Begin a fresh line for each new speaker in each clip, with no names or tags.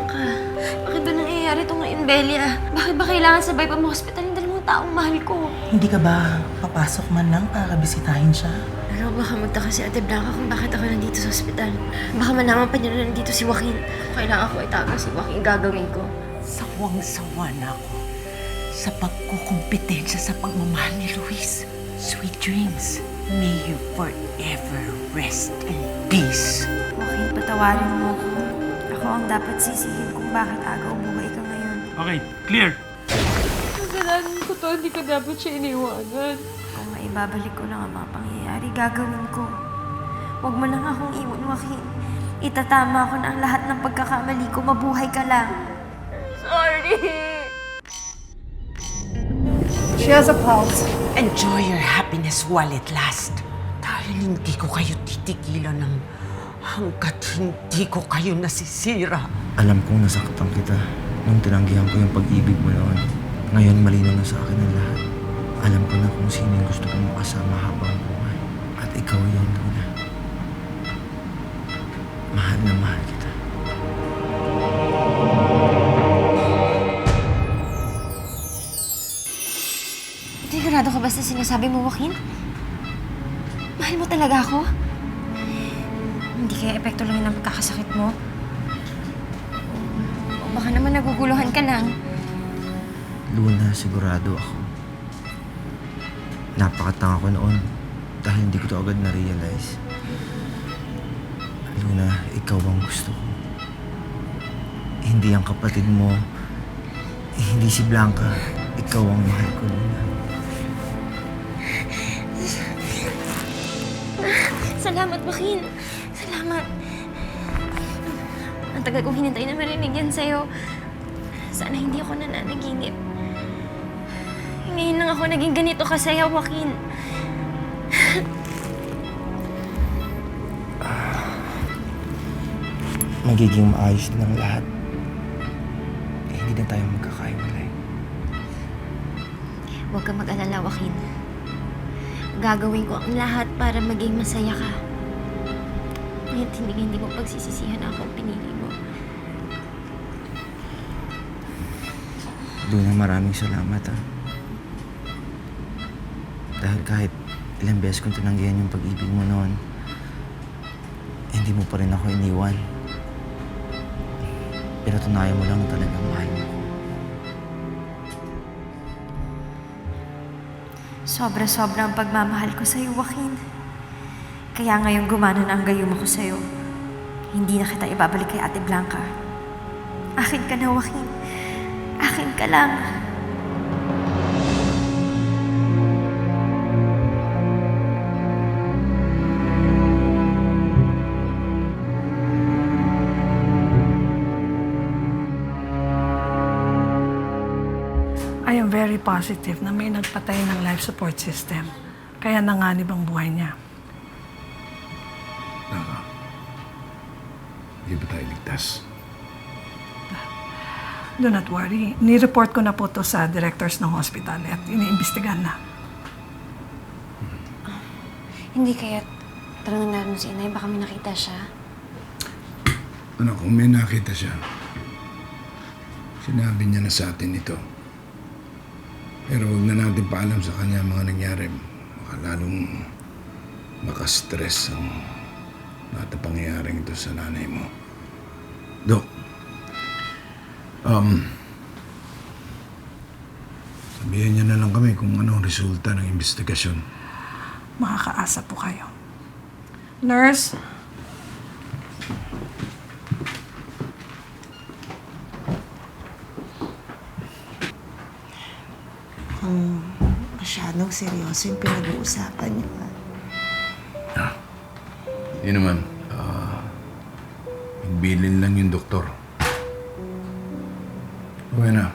Bianca? Bakit ba nangyayari itong ngayon, Belia? Bakit ba kailangan sabay pa ma-hospital yung dalawang taong mahal ko?
Hindi ka ba papasok man lang para bisitahin siya?
Pero baka magtaka si Ate Blanca kung bakit ako nandito sa ospital. Baka malaman pa niya na nandito si Joaquin. Kung kailangan ko itago si Joaquin, gagawin ko.
Sawang-sawa na ako sa pagkukumpetensya sa pagmamahal ni Luis. Sweet dreams. May you forever rest in peace.
Joaquin, patawarin mo ako. Ako ang dapat sisihin kung bakit agaw buhay ka ngayon.
Okay, clear.
Kasalanan ko to, hindi ko dapat siya iniwanan. Kung maibabalik ko lang ang mga pangyayari, gagawin ko. Huwag mo lang akong iwan, Joaquin. Itatama ko na ang lahat ng pagkakamali ko. Mabuhay ka lang. Sorry!
She has a pulse.
Enjoy your happiness while it lasts. Dahil hindi ko kayo titigilan ng hanggat hindi ko kayo nasisira.
Alam kong nasaktan kita nung tinanggihan ko yung pag-ibig mo noon. Ngayon malinaw na sa akin ang lahat. Alam ko na kung sino yung gusto kong makasama habang buhay. At ikaw yun, Luna. Mahal na mahal kita.
Sigurado ka ba sa sinasabi mo, Joaquin? Mahal mo talaga ako? Hindi kaya epekto lang yun ang pagkakasakit mo? O baka naman naguguluhan ka lang.
Luna, sigurado ako. Napakatanga ko noon dahil hindi ko to agad na-realize. Luna, ikaw ang gusto ko. Hindi ang kapatid mo. Hindi si Blanca. Ikaw ang mahal ko, Luna.
Salamat, Joaquin. Salamat. Ang tagal kong hinintay na marinig yan sa'yo. Sana hindi ako nananaginip. Ngayon lang ako naging ganito kasaya, Joaquin.
Magiging maayos din ang lahat. Hindi na tayo magkakaiwalay.
Huwag kang mag-alala, Joaquin. Gagawin ko ang lahat para maging masaya ka. Ngayon, hindi mo pagsisisihan ako ang pinili mo.
Luna, maraming salamat, ha. Dahil kahit ilang beses kong tinanggihan yung pag-ibig mo noon, hindi mo pa rin ako iniwan. Pero tunayan mo lang talagang mahal mo.
Sobra-sobra ang pagmamahal ko sa'yo, Joaquin. Kaya ngayon gumana na ang gayuma ko sa'yo. Hindi na kita ibabalik kay Ate Blanca. Akin ka na, Joaquin. Akin ka lang.
I am very positive na may nagpatay ng life support system. Kaya nanganib ang buhay niya.
Naka, hindi ba tayo ligtas?
Do not worry. Ni-report ko na po to sa directors ng hospital at iniimbestigahan na.
Hindi kaya talagang naroon si Inay. Baka may nakita siya.
Ano, kung may nakita siya, sinabi niya na sa atin ito. Pero huwag na natin paalam sa kanya mga nangyari. Baka lalong makastress ang lahat na pangyayaring ito sa nanay mo. Dok, sabihin niyo na lang kami kung anong resulta ng investigasyon.
Makakaasa po kayo. Nurse?
Masyadong seryoso yung pinag-uusapan niyo.
Hindi naman. Nagbilin lang yung doktor. Okay na.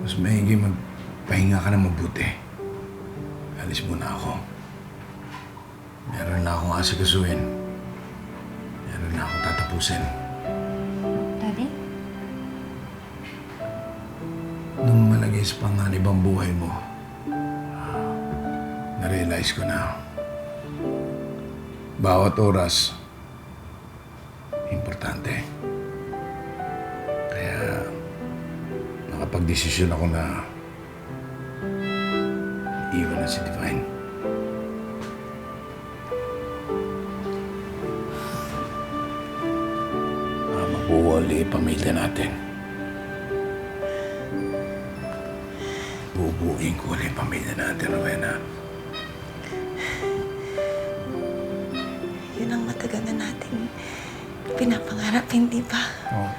Mas maigi magpahinga ka na mabuti. Alis muna ako. Meron na akong asikasuhin. Meron na akong tatapusin.
Daddy?
Nung malagis pa nga ibang buhay mo, na-realize ko na bawat oras, importante. nagdesisyon ako na iwan na si Divine. Mabuo ulit pamilya natin. Bubuin ko ulit pamilya natin, Rowena.
Yun ang matagal na natin pinapangarap, hindi ba?
Oo.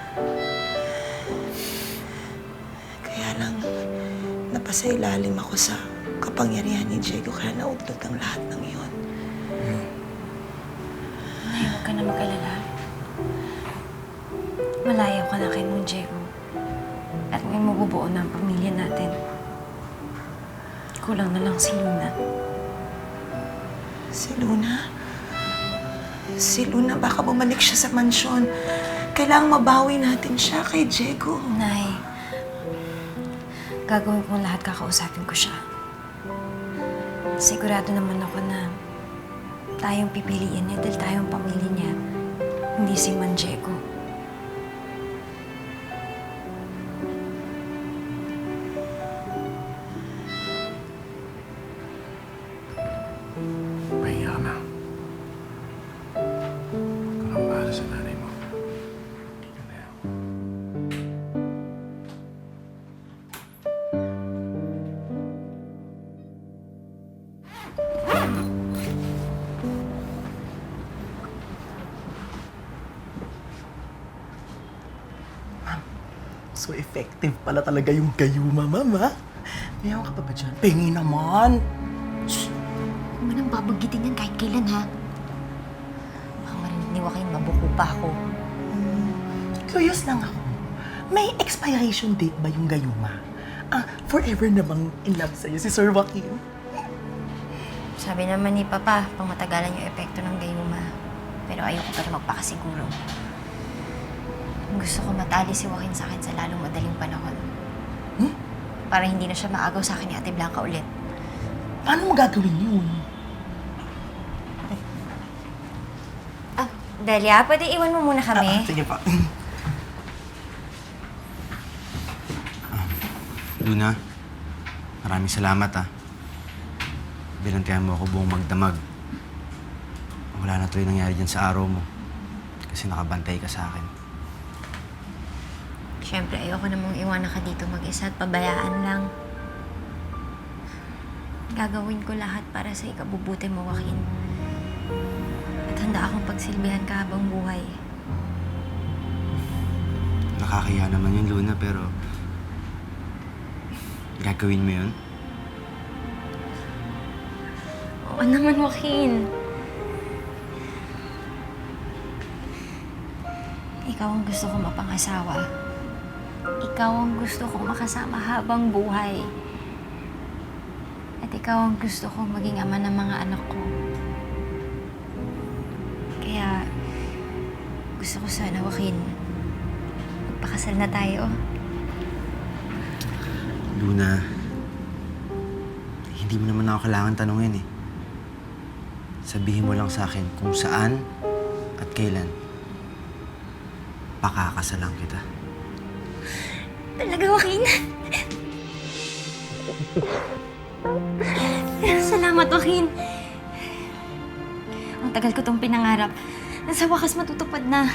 Kaya lang, napasailalim ako sa kapangyarihan ni Diego kaya naudlot ang lahat ng iyon.
Nay, huwag ka na mag-alala. Malayo ka na kay Mong Diego. At may mabubuo na ang pamilya natin. Kulang na lang si Luna.
Si Luna? Si Luna, baka bumalik siya sa mansyon. Kailangang mabawi natin siya kay Diego.
Nay, gagawin ko lahat, kakausapin ko siya. Sigurado naman ako na tayong pipiliin niya dahil tayong pamilya niya, hindi si Man Diego.
Pahinga ka na. Ikaw ang bahala sa nanay mo. Hindi ka na yan.
So effective pala talaga yung gayuma, mama. Mayaw ka pa ba dyan? Pengi naman.
Huwag mo nang babanggitin yan kahit kailan, ha? Baka marinig ni Joaquin, mabuko pa ako.
Curious lang ako. May expiration date ba yung gayuma? Forever namang in love sa'yo si Sir Joaquin.
Sabi naman ni Papa, pangmatagalan yung epekto ng gayuma. Pero ayoko pa rin magpakasiguro. Gusto ko matali si Joaquin sa akin sa lalong madaling panahon. Para hindi na siya maagaw sa akin ni Ate Blanca ulit.
Paano mo gagawin yun?
Delia, pwede iwan mo muna kami?
Sige pa.
Luna, maraming salamat Binantayan mo ako buong magdamag. Wala na tuloy nangyari dyan sa araw mo. Kasi nakabantay ka sa akin.
Siyempre, ayoko namang iwanan ka dito mag-isa at pabayaan lang. Gagawin ko lahat para sa ikabubuti mo, Joaquin. At handa akong pagsilbihan ka habang buhay.
Nakakahiya naman yun, Luna, pero gagawin mo yun?
Oo naman, Joaquin. Ikaw ang gusto ko mapangasawa. Ikaw ang gusto kong makasama habang buhay. At ikaw ang gusto kong maging ama ng mga anak ko. Kaya, gusto ko sana, Joaquin, magpakasal na tayo.
Luna, hindi mo naman ako kailangan tanungin Sabihin mo lang sa akin kung saan at kailan pakakasalan kita.
Talaga, Joaquin? Salamat, Joaquin. Ang tagal ko itong pinangarap. Sa wakas matutupad na.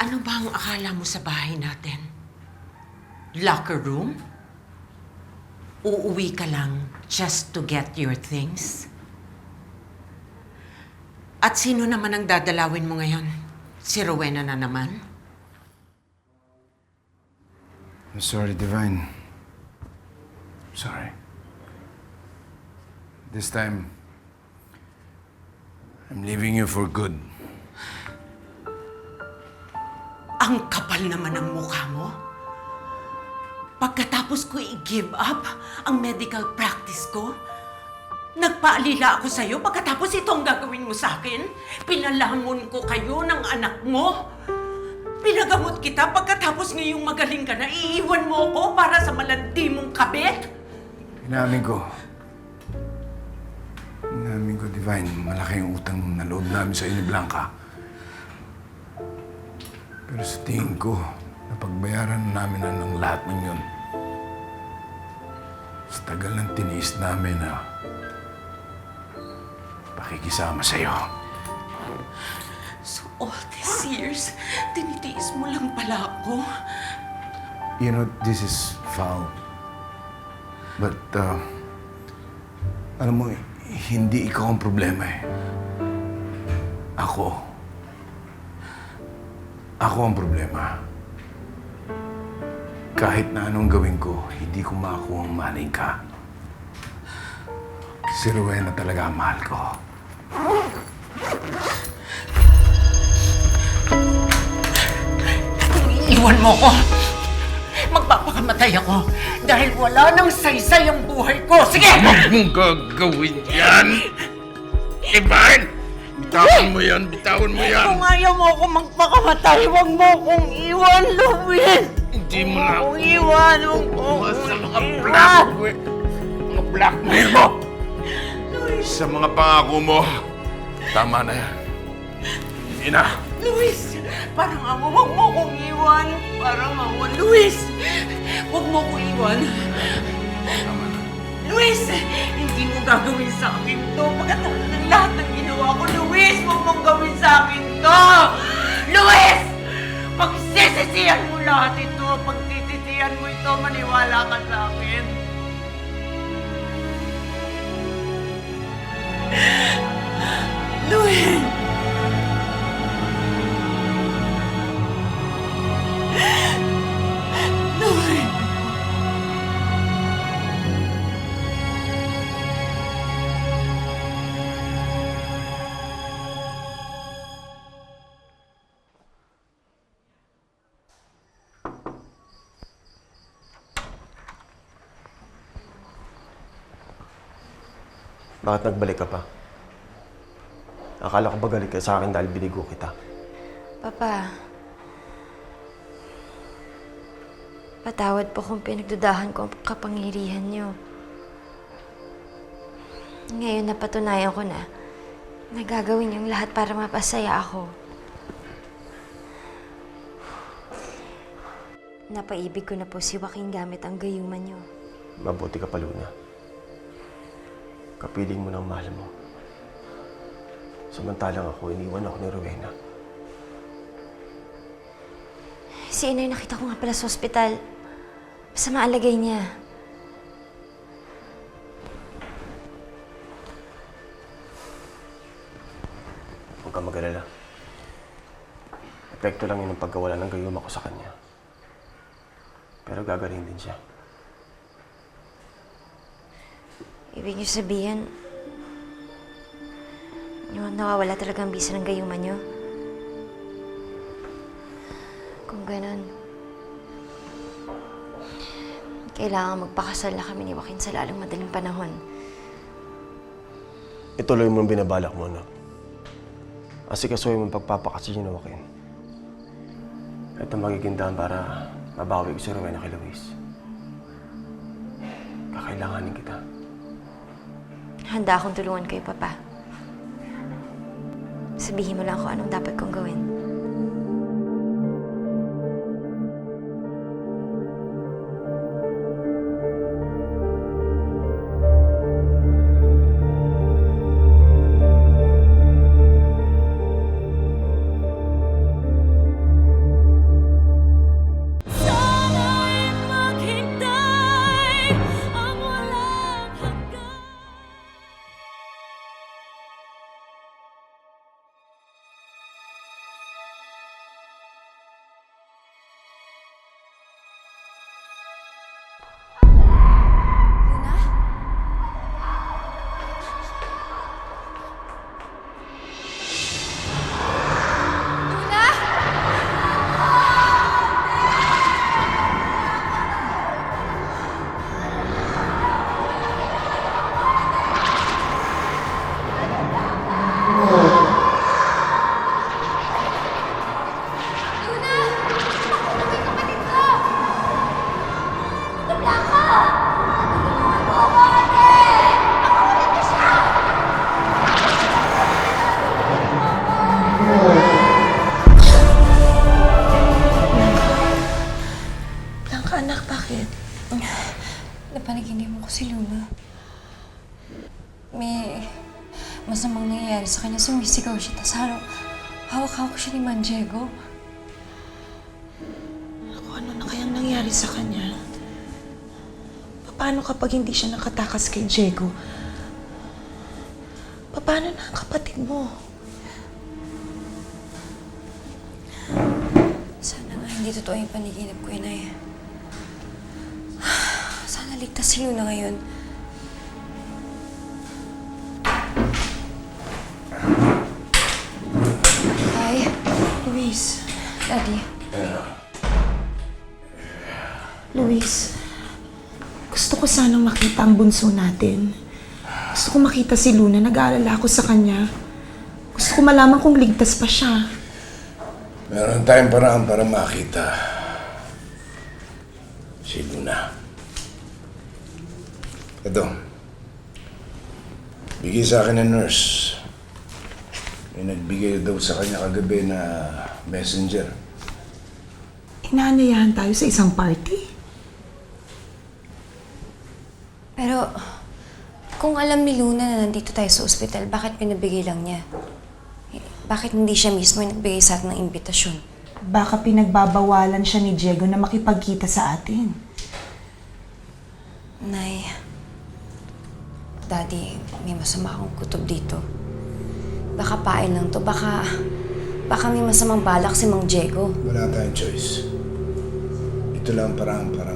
Ano ba ang akala mo sa bahay natin? Locker room? Uuwi ka lang just to get your things? At sino naman ang dadalawin mo ngayon? Si Rowena na naman?
I'm sorry, Divine. Sorry. This time, I'm leaving you for good.
Ang kapal naman ng mukha mo. Pagkatapos ko i-give up ang medical practice ko, nagpaalila ako sa'yo pagkatapos ito ang gagawin mo sa akin. Pinalamon ko kayo ng anak mo. Pinagamot kita pagkatapos ngayong magaling ka na, iiwan mo ako para sa malandi mong kabit.
Inamin ko, Divine, malaki yung utang na loob namin sa ni Blanca. Pero sa tingin ko, napagbayaran namin na ng lahat ng yun. Sa tagal ng tiniis namin na pakikisama sa'yo.
So all these years, tinitiis mo lang pala ako.
You know, this is foul. But, alam mo, hindi ikaw ang problema eh. Ako ang problema. Kahit na anong gawin ko, hindi ko makakuha ang maling ka. Si Rowena talaga ang mahal ko.
Iwan mo ko! Magpapakamatay ako dahil wala nang saysay ang buhay ko. Sige!
Huwag mong gagawin yan! Divine! Bitawan mo yan! Bitawan mo yan!
Kung ayaw mo ako magpakamatay, huwag mo akong iwan, Louis!
Hindi mo na
Huwag iwan! Huwag mo
sa
akong
mga
iwan!
mga blackmail mo! Sa mga pangako mo, tama na yan. Hindi na.
Luis! Parang ako, huwag mo akong iwan! Parang ako, Luis! Huwag mo akong iwan!
Tama na.
Luis! Hindi mo gagawin sa akin to. Pagkatapos ng lahat ng ginawa ko, Luis! Huwag mong gawin sa akin to! Luis! Pagsisisihan mo lahat ito. Pagtititihan mo ito, maniwala ka sa akin. Luis! Luis!
Bakit nagbalik ka pa? Akala ko ba galit ka sa akin dahil binigo kita?
Papa, patawad po kung pinagdudahan ko ang kapangyarihan niyo. Ngayon napatunayan ko na nagagawin niyong lahat para mapasaya ako. Napaibig ko na po si Joaquin gamit ang gayuman niyo.
Mabuti ka pa, Luna. Kapiling mo ng mahal mo. Samantalang ako, iniwan ako ni Rowena.
Si Inay nakita ko nga pala sa ospital. Masama ang lagay niya.
Huwag kang mag-alala. Epekto lang yun ang pagkawala ng gayuma ko sa kanya. Pero gagaling din siya.
Ibig niyo sabihin, nawawala talaga ang bisa ng gayuma niyo? Kung ganun, kailangan magpakasal na kami ni Joaquin sa lalong madaling panahon.
Ituloy mo ang binabalak mo, anak. Asikasuhin mo ang pagpapakasal niyo ni Joaquin. Ito magiging daan para mabawi ko si Rowena kay Luis. Kakailanganin kita.
Handa akong tulungan kayo, Papa. Sabihin mo lang kung anong dapat kong gawin.
Blanca, anak, bakit?
Napanaginip mo ko si Luna. May masamang nangyayari sa kanya. Sumisigaw siya. Tapos hawak-hawak siya ni Man Diego.
Ano na kayang nangyari sa kanya? Paano kapag hindi siya nakatakas kay Diego? Paano na ang kapatid mo?
Sana nga hindi totoo yung panaginip ko, Inay. Sana ligtas si Luna ngayon. Ay,
Luis.
Daddy.
Luis. Gusto ko sanang makita ang bunso natin. Gusto ko makita si Luna. Nag-aalala ako sa kanya. Gusto ko malaman kung ligtas pa siya.
Meron tayong paraan para makita si Luna. Ito. Bigay sa akin ng nurse. May nagbigay daw sa kanya kagabi na messenger.
Inaanayahan tayo sa isang party.
Pero, kung alam ni Luna na nandito tayo sa ospital, bakit pinabigay lang niya? Bakit hindi siya mismo yung nagbigay sa atin ng imbitasyon?
Baka pinagbabawalan siya ni Diego na makipagkita sa atin.
Nay, Daddy, may masama akong kutob dito. Baka pain lang to. Baka may masamang balak si Mang Diego.
Wala tayong choice. Ito lang ang paraan para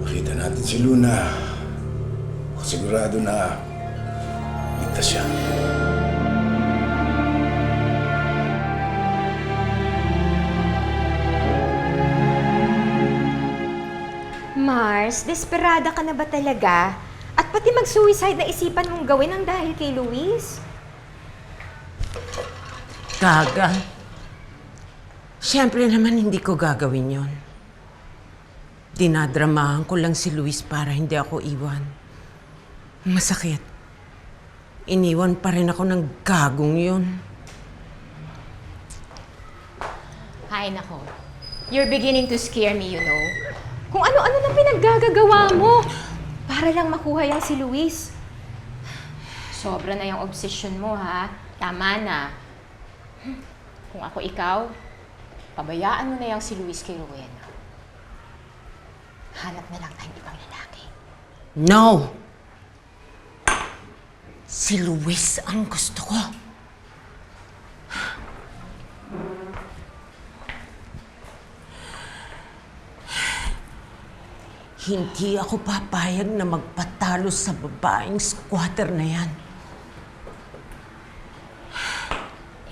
makita natin si Luna. Sigurado na ligtas siya.
Mars, desperada ka na ba talaga? At pati mag-suicide na isipan mong gawin ang dahil kay Luis?
Gaga. Siyempre naman hindi ko gagawin yon. Dinadramahan ko lang si Luis para hindi ako iwan. Masakit. Iniwan pa rin ako ng gagong yun.
Ay nako, you're beginning to scare me, you know. Kung ano-ano nang pinaggagawa mo para lang makuha yang si Luis. Sobra na yung obsession mo, ha? Tama na. Kung ako ikaw, pabayaan mo na yang si Luis kay Rowena. Hanap na lang tayong ibang lalaki.
No! Si Luis ang gusto ko. Hindi ako papayag na magpatalo sa babaeng squatter na yan.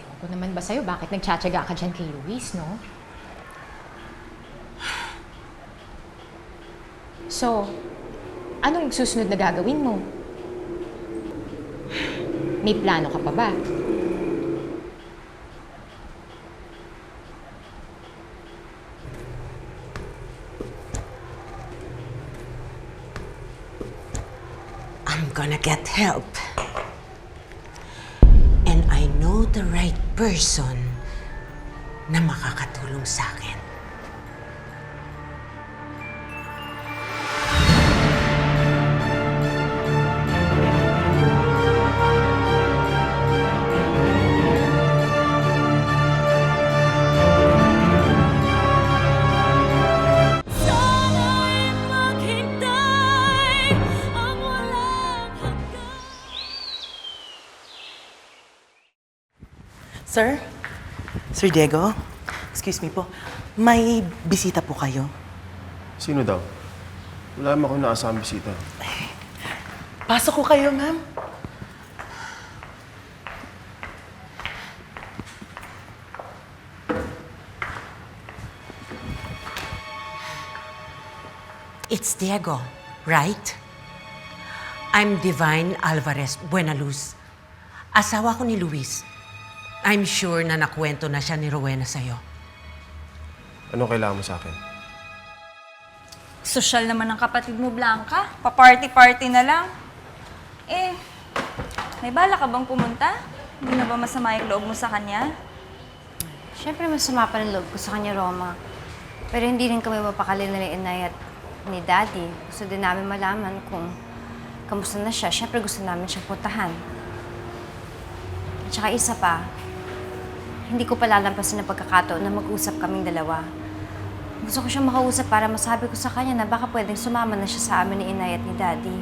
Ewan ko naman ba sa'yo, bakit nagtsatsaga ka dyan kay Luis, no? So, anong susunod na gagawin mo? May plano ka pa ba?
I'm gonna get help. And I know the right person na makakatulong sa akin.
Sir? Sir Diego? Excuse me po. May bisita po kayo.
Sino daw? Wala naman akong naasamang bisita.
Pasok ko kayo, ma'am.
It's Diego, right? I'm Divine Alvarez Buenaluz. Asawa ko ni Luis. I'm sure na nakwento na siya ni Rowena sa'yo.
Ano kailangan mo sa akin?
Sosyal naman ang kapatid mo, Blanca. Pa-party-party na lang. Eh, may bala ka bang pumunta? Hindi na ba masama yung loob mo sa kanya?
Siyempre masama pa rin loob ko sa kanya, Roma. Pero hindi rin kami mapakali na ni Inay at ni Daddy. Gusto din namin malaman kung kamusta na siya. Siyempre gusto namin siyang puntahan. At saka isa pa, hindi ko pa lalampasin ang pagkakataon na mag-usap kaming dalawa. Gusto ko siyang makausap para masabi ko sa kanya na baka pwedeng sumama na siya sa amin ni Inay at ni Daddy.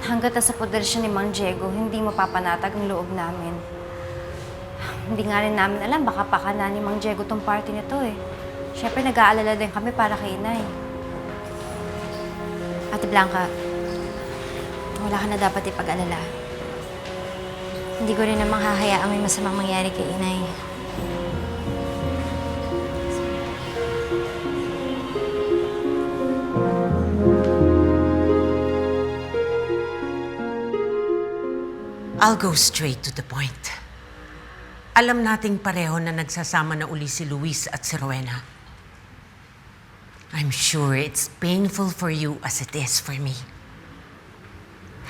Hanggat nasa poder siya ni Mang Diego, hindi mapapanatag ang loob namin. Hindi nga rin namin alam, baka pakala ni Mang Diego tong party na to eh. Siyempre, nag-aalala din kami para kay Inay. Ate Blanca, wala ka na dapat ipag-alala. Hindi ko rin namang hahayaang may masamang mangyari kay Inay.
I'll go straight to the point. Alam nating pareho na nagsasama na uli si Luis at si Rowena. I'm sure it's painful for you as it is for me.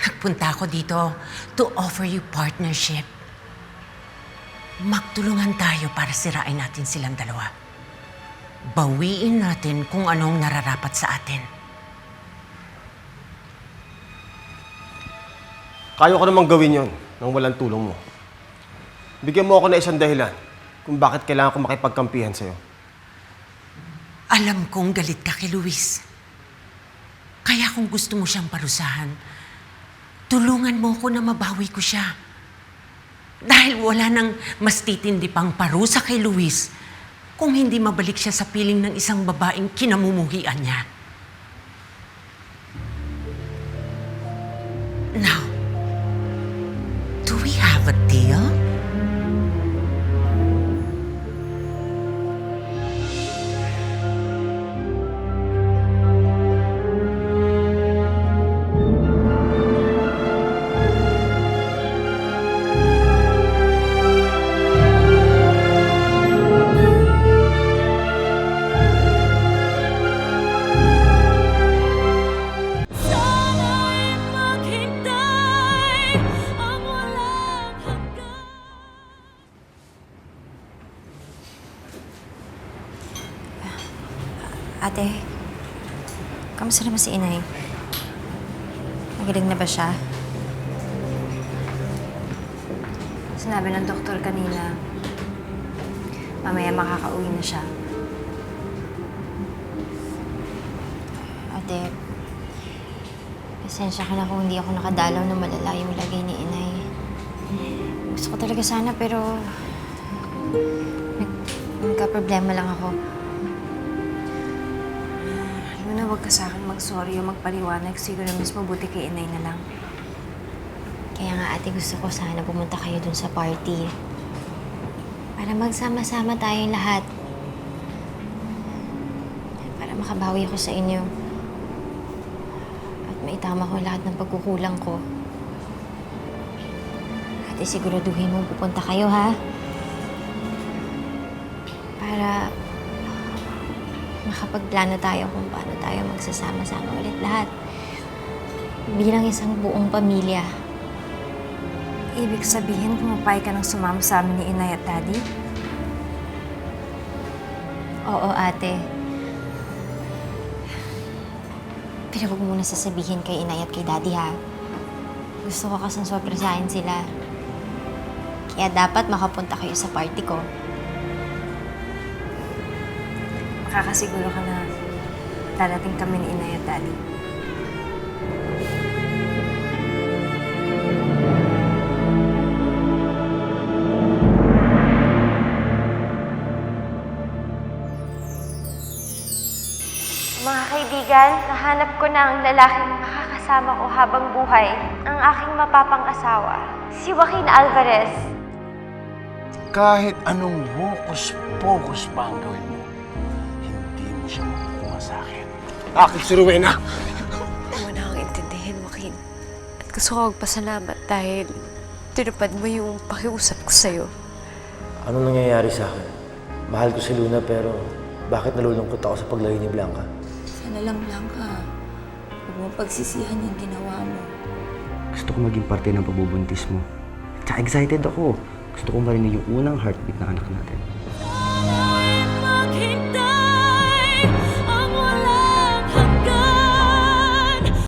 Nagpunta ako dito to offer you partnership. Magtulungan tayo para sirain natin silang dalawa. Bawiin natin kung anong nararapat sa atin.
Kaya ko namang gawin yon nang walang tulong mo. Bigyan mo ako na isang dahilan kung bakit kailangan ko makipagkampihan sa'yo.
Alam kong galit ka kay Luis. Kaya kung gusto mo siyang parusahan, tulungan mo ko na mabawi ko siya. Dahil wala nang mas titindi pang parusa kay Luis kung hindi mabalik siya sa piling ng isang babaeng kinamumuhian niya. Now, do we have a deal?
Ate, kamusta naman si Inay? Magaling na ba siya? Sinabi ng doktor kanina, mamaya makakauwi na siya. Ate, pasensya ka na kung hindi ako nakadalaw na malala yung lagay ni Inay. Gusto ko talaga sana pero nagka-problema lang ako. Luna, huwag ka sa akin mag-sorry o magpaliwanag. Siguro mas mabuti kay Inay na lang. Kaya nga ate, gusto ko sana pumunta kayo dun sa party. Para magsama-sama tayong lahat. Para makabawi ako sa inyo. At maitama ko lahat ng pagkukulang ko. Ate, siguraduhin mo pupunta kayo, ha? Para makapagplano tayo kung paano tayo magsasama-sama ulit lahat. Bilang isang buong pamilya. Ibig sabihin, pumapay ka ng sumama sa amin ni Inay at Daddy? Oo, ate. Pero huwag muna sasabihin kay Inay at kay Daddy, ha? Gusto ko kasang sorpresahin sila. Kaya dapat makapunta kayo sa party ko. Makakasiguro ka na darating kami ni Inay at Daddy. Mga kaibigan, nahanap ko na ang lalaking makakasama ko habang buhay. Ang aking mapapang-asawa, si Joaquin Alvarez.
Kahit anong hokus-pokus pa ang gawin mo, hindi mo siya makukuha sa akin. Akin si Rowena!
Huwag mo na akong intindihin, Joaquin. At gusto ko magpasalamat dahil tinupad mo yung pakiusap ko sa'yo.
Ano nangyayari sa akin? Mahal ko si Luna pero bakit nalulungkot ako sa paglayo ni Blanca?
Sana lang, Blanca. Huwag mo pagsisihan yung ginawa mo.
Gusto ko maging parte ng pagbubuntis mo. Tsaka excited ako. Gusto ko marinig yung unang heartbeat ng anak natin.